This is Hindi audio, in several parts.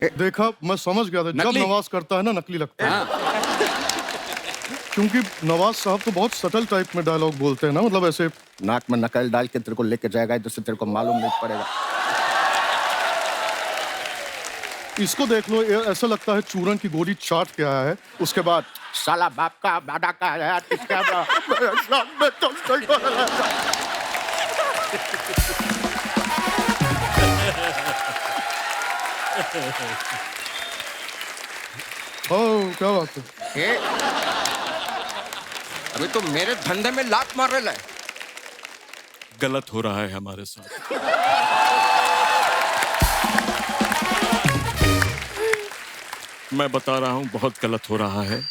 देखा, मैं समझ गया था। जब नवाज करता है ना, नकली लगता है। क्योंकि नवाज साहब तो बहुत सटल टाइप में डायलॉग बोलते हैं ना, मतलब ऐसे नाक में नकल डाल के तेरे को लेके जाएगा, जिससे तेरे को मालूम नहीं पड़ेगा। इसको देख लो, ऐसा लगता है चूरन की गोली चाट के आया है। उसके बाद साला बाप का दादा का है, इसका ओह, क्या बात है। अभी तो मेरे धंधे में लात मार रहा है। गलत हो रहा है हमारे साथ। मैं बता रहा हूं, बहुत गलत हो रहा है।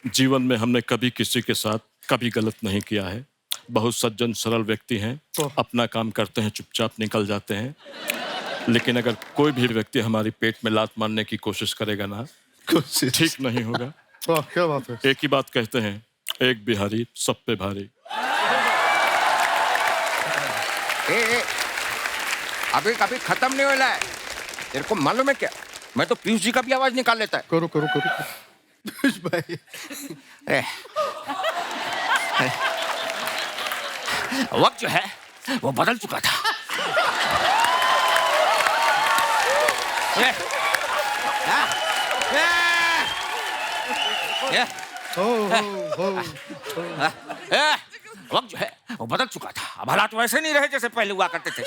जीवन में हमने कभी किसी के साथ कभी गलत नहीं किया है। बहुत सज्जन सरल व्यक्ति हैं, अपना काम करते हैं, चुपचाप निकल जाते हैं। लेकिन अगर कोई भी व्यक्ति हमारी पेट में लात मारने की कोशिश करेगा ना, ठीक नहीं होगा। वाह, क्या बात है। एक ही बात कहते हैं, एक बिहारी सब पे भारी। अभी कभी खत्म नहीं होला है। तेरे को मालूम है क्या, मैं तो पीयूष जी का भी आवाज निकाल लेता है। करो करो करो। पीयूष भाई, वक्त जो है वो बदल चुका था। वक्त जो है वो बदल चुका था। अब हालात वैसे नहीं रहे जैसे पहले हुआ करते थे।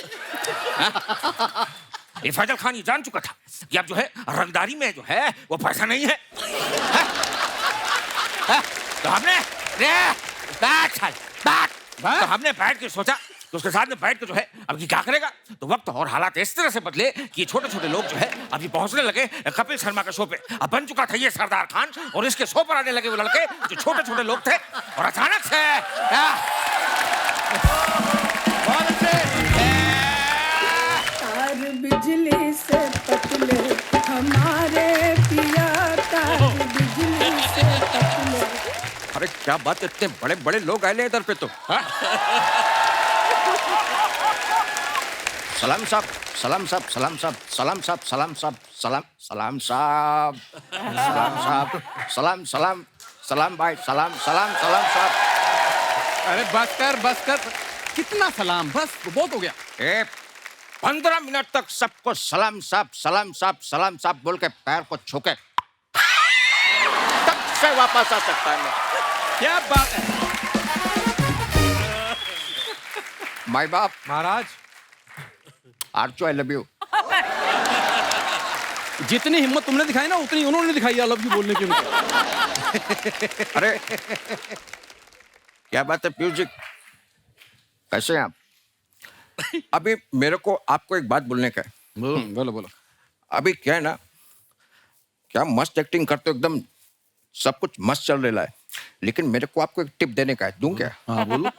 ये फैजल खान ये जान चुका था कि अब जो है रंगदारी में जो है वो पैसा नहीं है। तो हमने तो हमने बैठ के सोचा तो उसके साथ में बैठ के जो है अब ये क्या करेगा। तो वक्त और हालात इस तरह से बदले कि छोटे छोटे लोग जो है अभी पहुंचने लगे कपिल शर्मा के शो पे। अब बन चुका था ये सरदार खान और इसके शो पर आने लगे वो लड़के जो छोटे छोटे लोग थे। और अचानक से तार बिजली से पतले हमारे पिया, तार बिजली से पतले। अरे क्या बात, इतने बड़े बड़े लोग आए इधर पे तो। सलाम साहब, सलाम साहब, सलाम साहब, सलाम साहब, सलाम साहब, सलाम सलाम साहब, सलाम साहब, सलाम सलाम सलाम भाई, सलाम सलाम सलाम साहब। अरे बस कर, कितना सलाम, बस बहुत हो गया। 15 मिनट तक सबको सलाम साहब, सलाम साहब, सलाम साहब बोल के पैर को छूके तब से वापस आ सकता है मैं। क्या बात है माई बाप महाराज, आर्चो आई लव यू। जितनी हिम्मत तुमने दिखाई ना उतनी उन्होंने दिखाई आई लव यू बोलने की उनको। अरे क्या बात है पीयूष जी, कैसे हैं आप? अभी मेरे को आपको एक बात बोलने का है। बोलो बोलो। अभी क्या है ना, क्या मस्त एक्टिंग करते हो, एकदम सब कुछ मस्त चल रहा है। लेकिन मेरे को आपको एक टिप देने का है, दूं क्या? हाँ बोलो।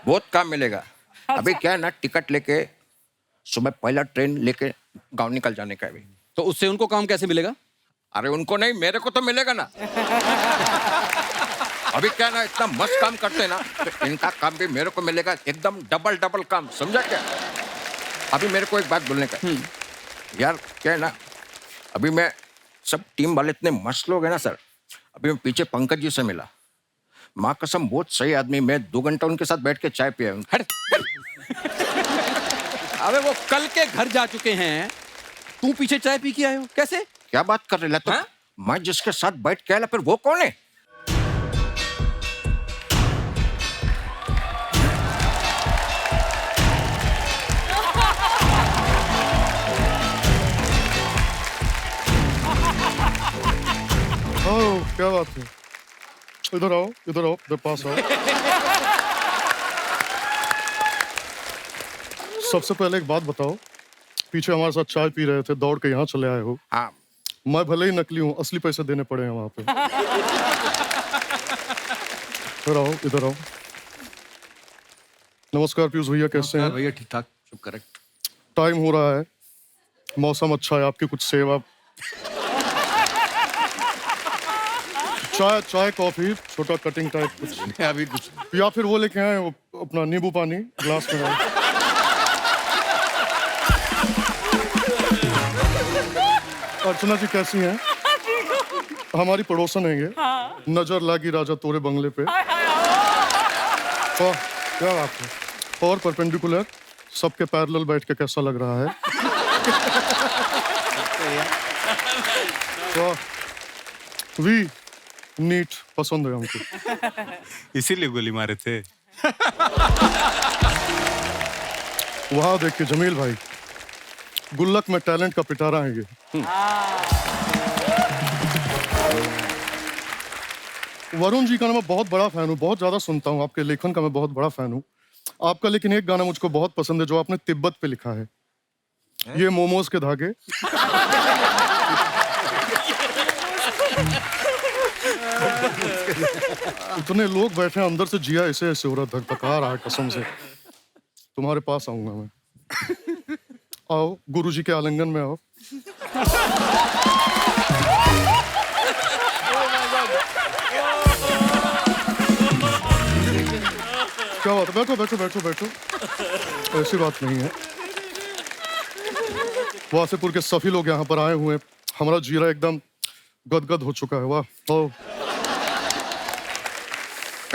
बहुत काम मिलेगा। अभी क्या है ना, टिकट लेके सुबह पहला ट्रेन लेके गांव निकल जाने का है अभी। तो उससे उनको काम कैसे मिलेगा? अरे उनको नहीं, मेरे को तो मिलेगा ना। अभी क्या ना, इतना मस्त काम करते हैं ना, तो इनका काम भी मेरे को मिलेगा, एकदम डबल डबल काम, समझा क्या? अभी मेरे को एक बात बोलने का यार, क्या है ना, अभी मैं सब टीम वाले इतने मस्त लोग हैं ना सर। अभी मैं पीछे पंकज जी से मिला, माँ कसम बहुत सही आदमी। मैं 2 घंटा उनके साथ बैठ के चाय पिया हूँ। अबे वो कल के घर जा चुके हैं, तू पीछे चाय पी के आए हो, कैसे? क्या बात कर रहे हो? तो मैं जिसके साथ बैठ के आया फिर वो कौन है? ओह, क्या बात है। इधर आओ, इधर पास आओ। सबसे पहले एक बात बताओ, पीछे हमारे साथ चाय पी रहे थे, दौड़ के यहाँ चले आए हो। हाँ, मैं भले ही नकली हूँ, असली पैसे देने पड़े हैं वहां पे। इधर आओ। नमस्कार पीयूष भैया, कैसे हैं? भैया ठीक ठाक, सब करेक्ट। टाइम हो रहा है, मौसम अच्छा है, आपकी कुछ सेवा। चाय कॉफी, छोटा कटिंग टाइप कुछ, अभी कुछ या फिर वो लेके आए अपना नींबू पानी ग्लास में। अर्चना जी कैसी हैं? हमारी पड़ोसन है ये। नजर लागी राजा तोरे बंगले पे। वाह, क्या बात है। और परपेंडिकुलर सबके पैरेलल बैठ के कैसा लग रहा है? वाह, वी नीट पसंद है हमको। इसीलिए गोली मारे थे। वहां देखिए जमील भाई, गुल्लक में टैलेंट का पिटारा है ये। वरुण जी का मैं बहुत बड़ा फैन हूँ, बहुत ज्यादा सुनता हूँ, आपके लेखन का मैं बहुत बड़ा फैन हूँ। आपका लेकिन एक गाना मुझको बहुत पसंद है जो आपने तिब्बत पे लिखा है, ये मोमोज के धागे। इतने लोग बैठे हैं, अंदर से जिया ऐसे ऐसे हो रहा, धक-धका रहा है कसम से। तुम्हारे पास आऊंगा मैं। आओ गुरुजी के आलिंगन में आओ। क्या बात है? बैठो बैठो बैठो बैठो, ऐसी बात नहीं है। वासेपुर के सभी लोग यहाँ पर आए हुए हैं, हमारा जीरा एकदम गदगद हो चुका है। वाह।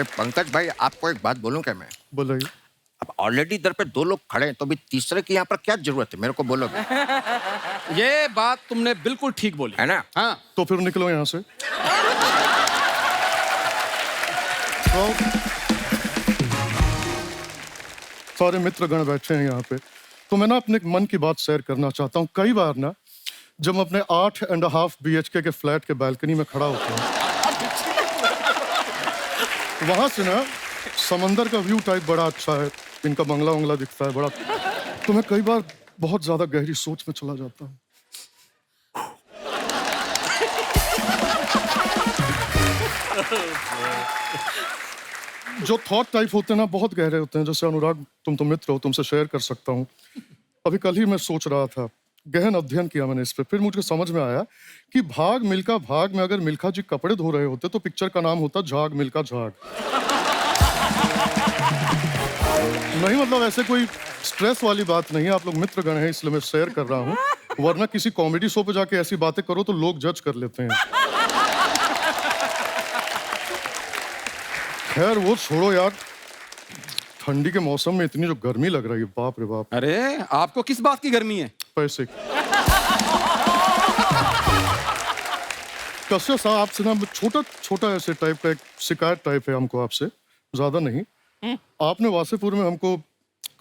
पंकज भाई, आपको एक बात बोलूं क्या मैं? बोलिए। अब ऑलरेडी इधर पे 2 लोग खड़े हैं, तो अभी तीसरे की यहाँ पर क्या जरूरत है? मेरे को बोलोगे? ये बात तुमने बिल्कुल ठीक बोली है ना? हाँ। तो फिर निकलो यहाँ से। सारे मित्रगण बैठे हैं यहाँ पे, तो मैं ना अपने मन की बात शेयर करना चाहता हूँ। कई बार ना जब मैं अपने 8.5 BHK के फ्लैट के बालकनी में खड़ा होता हूँ, वहां से ना समंदर का व्यू टाइप बड़ा अच्छा है, इनका बंगला वंगला दिखता है बड़ा, तो मैं कई बार बहुत ज्यादा गहरी सोच में चला जाता हूँ। जो थॉट टाइप होते हैं ना बहुत गहरे होते हैं। जैसे अनुराग, तुम तो मित्र हो, तुमसे शेयर कर सकता हूँ। अभी कल ही मैं सोच रहा था, गहन अध्ययन किया मैंने इस पे, फिर मुझे समझ में आया कि भाग मिल्खा भाग में अगर मिल्खा जी कपड़े धो रहे होते तो पिक्चर का नाम होता झाग मिल्खा झाग। नहीं मतलब ऐसे कोई स्ट्रेस वाली बात नहीं है, आप लोग मित्रगण हैं इसलिए मैं शेयर कर रहा हूँ, वरना किसी कॉमेडी शो पे जाके ऐसी बातें करो तो लोग जज कर लेते हैं। खैर वो छोड़ो यार, ठंडी के मौसम में इतनी जो गर्मी लग रही है, बाप रे बाप। अरे आपको किस बात की गर्मी है? पैसे की। कश्यप साहब, आपसे ना छोटा छोटा ऐसे टाइप का एक शिकायत टाइप है हमको आपसे, ज्यादा नहीं। आपने वासेपुर में हमको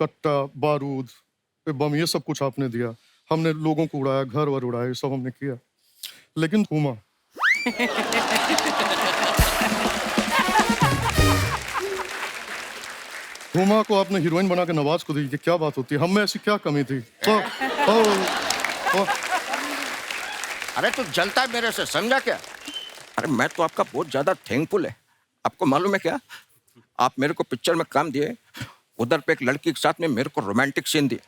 कट्टा, बारूद, बम, ये सब कुछ आपने दिया, हमने लोगों को उड़ाया, घर वर उड़ाया, ये सब हमने किया, लेकिन हुमा हुमा को आपने हीरोइन बना के नवाज को दी, ये क्या बात होती है? हम में ऐसी क्या कमी थी? अरे तू जलता है मेरे से, समझा क्या? अरे मैं तो आपका बहुत ज्यादा थैंकफुल है। आपको मालूम है क्या, आप मेरे को पिक्चर में काम दिए, उधर पे एक लड़की के साथ में मेरे को रोमांटिक सीन दिए,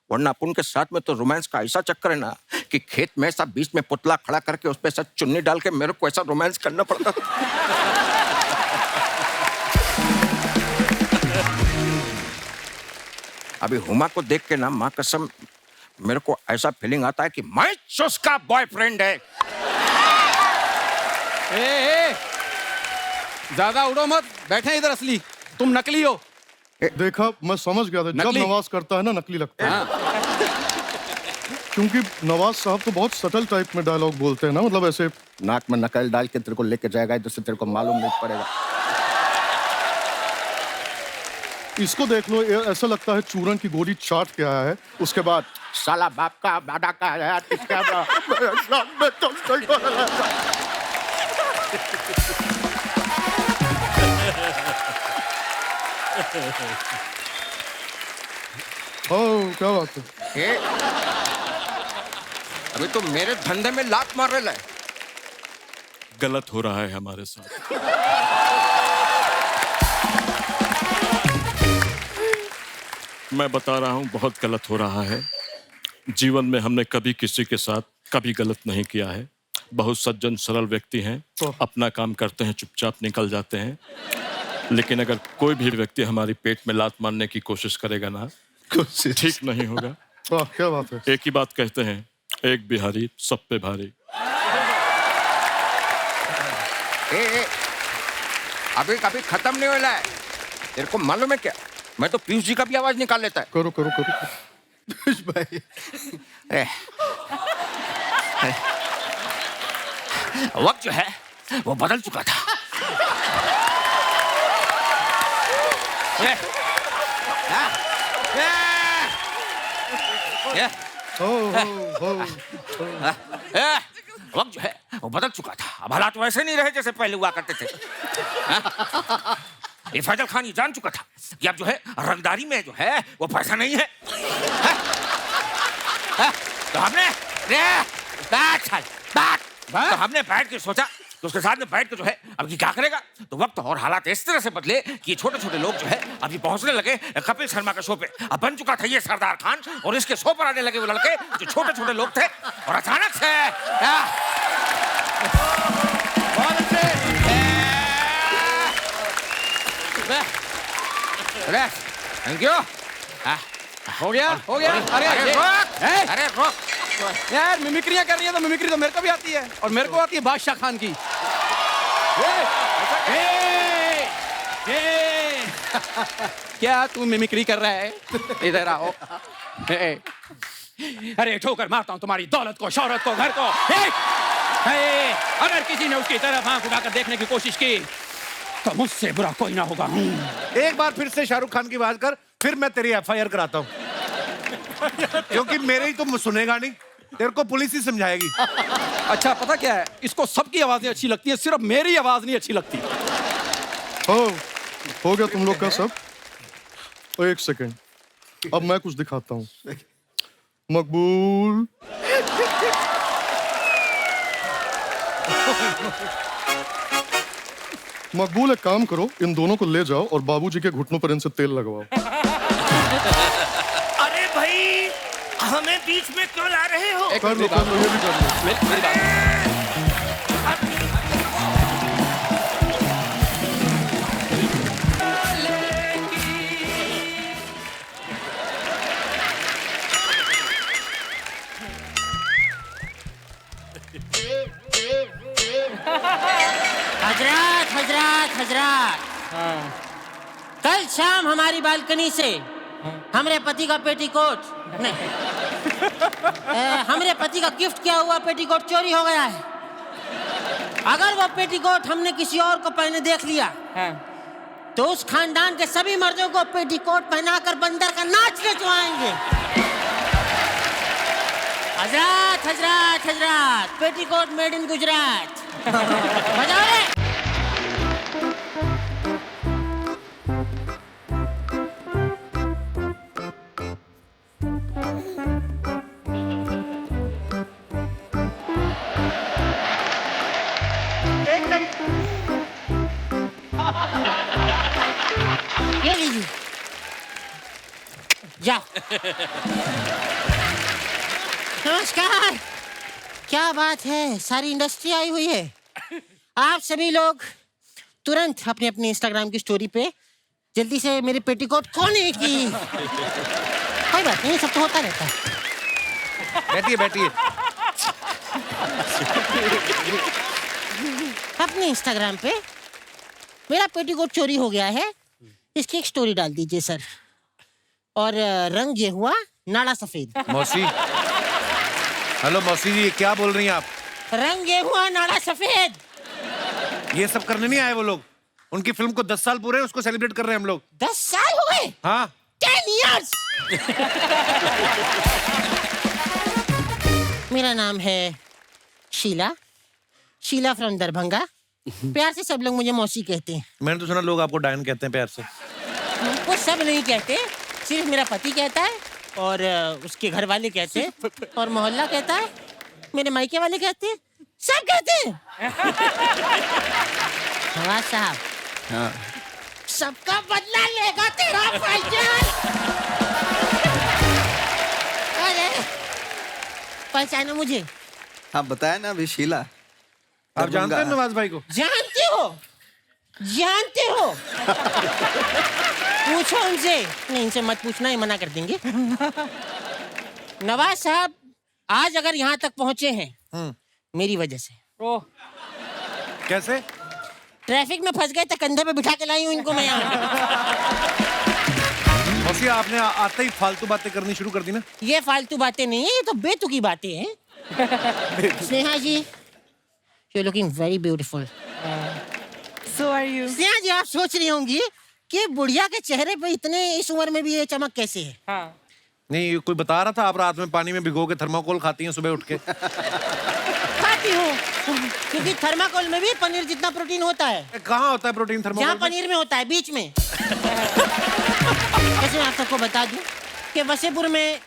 वरना अपन के साथ में तो रोमांस का ऐसा चक्कर है ना कि खेत में ऐसा बीच में पुतला खड़ा करके उस पे ऐसा चुन्नी डाल के मेरे को ऐसा रोमांस करना पड़ता था। अभी हुमा को देख के ना माँ कसम मेरे को ऐसा फीलिंग आता है कि मैं उसका बॉयफ्रेंड है। ए, ज्यादा उड़ो मत, बैठे इधर, असली तुम नकली हो। देखा, मैं समझ गया था, जब नकली? नवाज करता है ना नकली लगता है। हाँ। क्योंकि नवाज साहब तो बहुत सटल टाइप में डायलॉग बोलते हैं ना, मतलब ऐसे नाक में नकल डाल के तेरे को लेके जाएगा, इधर से तेरे को मालूम नहीं पड़ेगा। इसको देख लो, ये ऐसा लगता है चूरन की गोली चाट के आया है, उसके बाद साला बाप का बाडा का है, इसका क्या बात है? अभी तो मेरे धंधे में लात मार रहे है। गलत हो रहा है हमारे साथ। मैं बता रहा हूं, बहुत गलत हो रहा है। जीवन में हमने कभी किसी के साथ कभी गलत नहीं किया है। बहुत सज्जन सरल व्यक्ति हैं, अपना काम करते हैं, चुपचाप निकल जाते हैं। लेकिन अगर कोई भी व्यक्ति हमारी पेट में लात मारने की कोशिश करेगा ना, ठीक नहीं होगा। वाह, क्या बात है? एक ही बात कहते हैं, एक बिहारी सब पे भारी। ए, अभी कभी खत्म नहीं होना है। तेरे को मालूम है क्या, मैं तो पीयूष जी का भी आवाज निकाल लेता है। करो करो करो। पीयूष भाई वक्त जो है वो बदल चुका था। हो हो वक्त जो है वो बदल चुका था। अब हालात वैसे नहीं रहे जैसे पहले हुआ करते थे। ये फैजल खान ये जान चुका था कि अब जो है रंगदारी में जो है वो पैसा नहीं है। तो हमने तो हमने बैठ के सोचा तो उसके साथ में बैठ के जो है अब ये क्या करेगा। तो वक्त और हालात इस तरह से बदले कि ये छोटे छोटे लोग जो है अभी पहुंचने लगे कपिल शर्मा के शो पे। अब बन चुका था ये सरदार खान और इसके शो पर आने लगे वो लड़के जो छोटे छोटे लोग थे। और अचानक से बहुत अच्छे थैंक यू। हो गया अरे रोक, अरे रोक। यार मिमिक्रियां कर रही है तो मिमिक्री तो मेरे को भी आती है और मेरे को आती है बादशाह खान की। क्या तू मिमिक्री कर रहा है? इधर आओ। अरे ठोकर मारता हूँ तुम्हारी दौलत को, शौहरत को, घर को। अगर किसी ने उसकी तरफ आंख उठाकर देखने की कोशिश की तो मुझसे बुरा कोई ना होगा। एक बार फिर से शाहरुख खान की बात कर, फिर मैं तेरी एफआईआर कराता हूँ। क्योंकि मेरे ही तुम सुनेगा नहीं, तेरे को पुलिस ही समझाएगी। अच्छा पता क्या है, इसको सबकी आवाजें अच्छी लगती है, सिर्फ मेरी आवाज नहीं अच्छी लगती। हो गया तुम लोग का सब। एक सेकंड, अब मैं कुछ दिखाता हूँ। मकबूल मकबूल, एक काम करो, इन दोनों को ले जाओ और बाबूजी के घुटनों पर इनसे तेल लगवाओ। अरे भाई, हमें बीच में क्यों ला रहे हो? कर लो, ये भी कर लो। मेरी बात हजरत हजरत हजरत, कल शाम हमारी बालकनी से हमरे पति का पेटीकोट नहीं, हमरे पति का गिफ्ट किया हुआ पेटीकोट चोरी हो गया है। अगर वो पेटीकोट हमने किसी और को पहने देख लिया तो उस खानदान के सभी मर्दों को पेटीकोट पहनाकर बंदर का नाच नचवाएंगे। हजरत हजरत हजरत, पेटीकोट मेड इन गुजरात। बजाओ रे। ये लीजिए, जाओ। नमस्कार, क्या बात है, सारी इंडस्ट्री आई हुई है। आप सभी लोग तुरंत अपने अपने इंस्टाग्राम की स्टोरी पे जल्दी से मेरे पेटीकोट खोने की। कोई बात नहीं, सब तो होता रहता है। बैठिए बैठिए। अपने इंस्टाग्राम पे मेरा पेटीकोट चोरी हो गया है, इसकी एक स्टोरी डाल दीजिए सर। और रंग ये हुआ नाड़ा सफेद। मौसी, हेलो मौसी जी, क्या बोल रही हैं आप? रंग ये हुआ नाड़ा सफेद। ये सब करने नहीं आए वो लोग। उनकी फिल्म को 10 साल पूरे, उसको सेलिब्रेट कर रहे हैं हम लोग। 10 साल हो गए? हाँ 10 years। मेरा नाम है शीला, शीला फ्रॉम दरभंगा। प्यार से सब लोग मुझे मौसी कहते हैं। मैंने तो सुना लोग आपको डायन कहते हैं प्यार से। वो सब नहीं कहते, सिर्फ मेरा पति कहता है और उसके घर वाले कहते हैं और मोहल्ला कहता है, मेरे मायके वाले कहते हैं, सब कहते हैं। नवाज साहब, हाँ। सबका बदला लेगा तेरा भाईजान। अरे पहचानो मुझे? आप बताया ना अभी शीला। आप जानते हैं नवाज भाई को? जानते हो? जानते हो? पूछो उनसे। नहीं, इनसे मत पूछना, ही मना कर देंगे। नवाज साहब आज अगर यहाँ तक पहुंचे हैं मेरी वजह से। कैसे? ट्रैफिक में फंस गए तो कंधे पे बिठा के लाई हूँ इनको मैं यहाँ। मौसी आपने आते ही फालतू बातें करनी शुरू कर दी ना। ये फालतू बातें नहीं है, ये तो बेतुकी बातें हैं। Sneha ji, you looking very beautiful. So are you? Sneha ji, आप सोच रही होंगी कि बुढ़िया के चेहरे पे इतने इस उम्र में भी ये चमक कैसे है? हाँ। नहीं, कोई बता रहा था आप रात में पानी में भिगो के थर्माकोल खाती हैं सुबह उठ के। खाती हूँ, क्योंकि थर्माकोल में भी पनीर जितना प्रोटीन होता है। कहाँ होता है प्रोटीन थर्माकोल जहाँ में? पनीर में होता है, बीच में। वैसे मैं आप सबको बता दूं कि वसेपुर में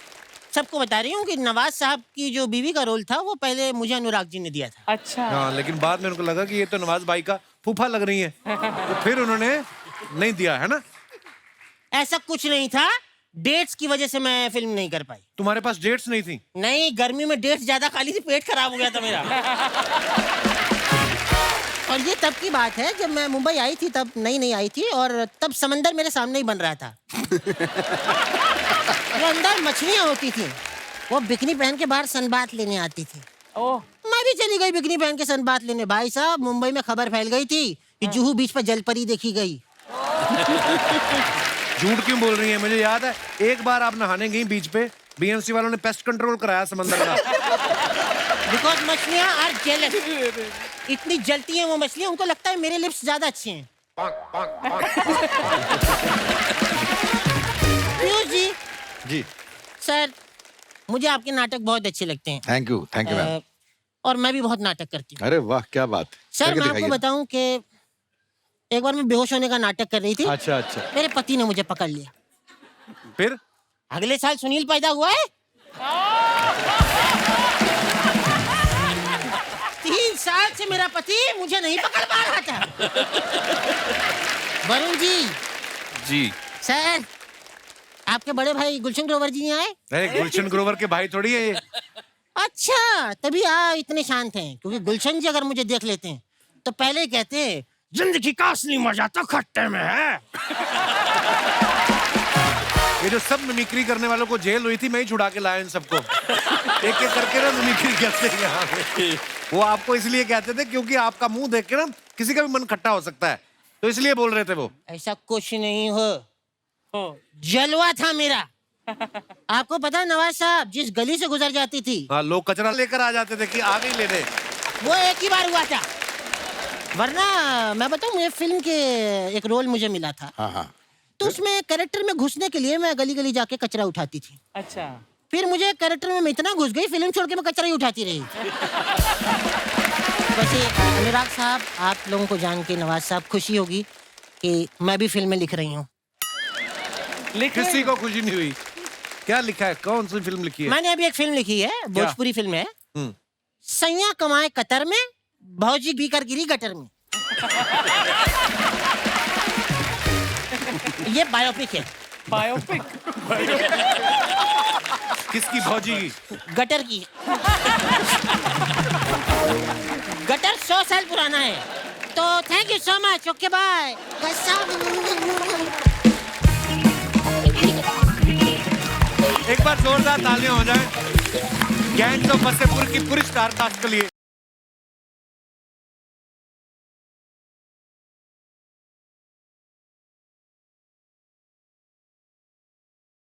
सबको बता रही हूँ कि नवाज साहब की जो बीवी का रोल था वो पहले मुझे अनुराग जी ने दिया था। अच्छा। हाँ, लेकिन बाद में उनको लगा कि ये तो नवाज भाई का फूफा लग रही है, तो फिर उन्होंने नहीं दिया, है ना? ऐसा कुछ नहीं था, डेट्स की वजह से मैं फिल्म नहीं कर पाई। तुम्हारे पास डेट्स नहीं थी? नहीं, गर्मी में डेट्स ज्यादा खा ली थी, पेट खराब हो गया था मेरा। और ये तब की बात है जब मैं मुंबई आई थी, तब नई आई थी और तब समंदर मेरे सामने ही बन रहा था। वो अंदर मछलियां होती थी, वो बिकनी पहन के बाहर सनबाथ लेने आती थी। ओह। मैं भी चली गई बिकनी पहन के सनबाथ लेने। भाई साहब, मुंबई में खबर फैल गई थी कि जुहू बीच पर जलपरी देखी गई। झूठ क्यों बोल रही है? मुझे याद है एक बार आप नहाने गई बीच पे, बीएमसी वालों ने पेस्ट कंट्रोल कराया समंदर का। बिकॉज मछलियां आर जेलस। इतनी जलती हैं वो मछलियां, उनको लगता है मेरे लिप्स ज्यादा अच्छे हैं। पीयूष जी। जी, सर, मुझे आपके नाटक बहुत अच्छे लगते हैं। Thank you ma'am. और मैं भी बहुत नाटक करती हूँ। अरे वाह, क्या बात। सर, करके मैं आपको दिखाइए। बताऊं कि एक बार मैं बेहोश होने का नाटक कर रही थी। अच्छा। मेरे पति ने मुझे पकड़ लिया। फिर अगले साल सुनील पैदा हुआ है। 3 साल से मेरा पति मुझे नहीं पकड़ पा रहा था। वरुण जी। सर, आपके बड़े भाई गुलशन ग्रोवर जी नहीं आए? अरे गुलशन ग्रोवर के भाई थोड़ी है ये। अच्छा, तभी इतने शांत हैं, क्योंकि गुलशन जी अगर मुझे देख लेते हैं तो पहले ही कहते हैं, जिंदगी का असली मजा तो खट्टे में है। ये जो सब मिमिक्री करने वालों को जेल हुई थी, मैं ही छुड़ा के लाया इन सबको। एक एक करके ना मिमिक्री करते हैं यहाँ पे। वो आपको इसलिए कहते थे क्योंकि आपका मुंह देख के ना किसी का भी मन खट्टा हो सकता है, तो इसलिए बोल रहे थे वो। ऐसा कुछ नहीं हो, जलवा था मेरा। आपको पता है नवाज साहब जिस गली से गुजर जाती थी, हाँ, लोग कचरा लेकर आ जाते थे कि आ गई लेने। वो एक ही बार हुआ था। वरना मैं बताऊं, मुझे फिल्म के एक रोल मुझे मिला था। हाँ। तो उसमें कैरेक्टर में घुसने के लिए मैं गली गली जाके कचरा उठाती थी। अच्छा। फिर मुझे कैरेक्टर में मैं इतना घुस गई, फिल्म छोड़ के मैं कचरा ही उठाती रही। वैसे अनुराग साहब, आप लोगों को जान के नवाज साहब खुशी होगी कि मैं भी फिल्में लिख रही हूँ। किसी को खुशी नहीं हुई? क्या लिखा है? कौन सी फिल्म लिखी है? मैंने अभी एक फिल्म लिखी है, भोजपुरी फिल्म है। सैया कमाए कतर में, भौजी बीकर गिरी गटर में। ये बायोपिक है। बायोपिक? किसकी? भौजी की? गटर की। गटर 100 साल पुराना है। तो thank you so much. Okay bye. एक बार जोरदार तालियां हो जाए गैंग्स ऑफ वसेपुर की पूरी स्टार कास्ट के लिए।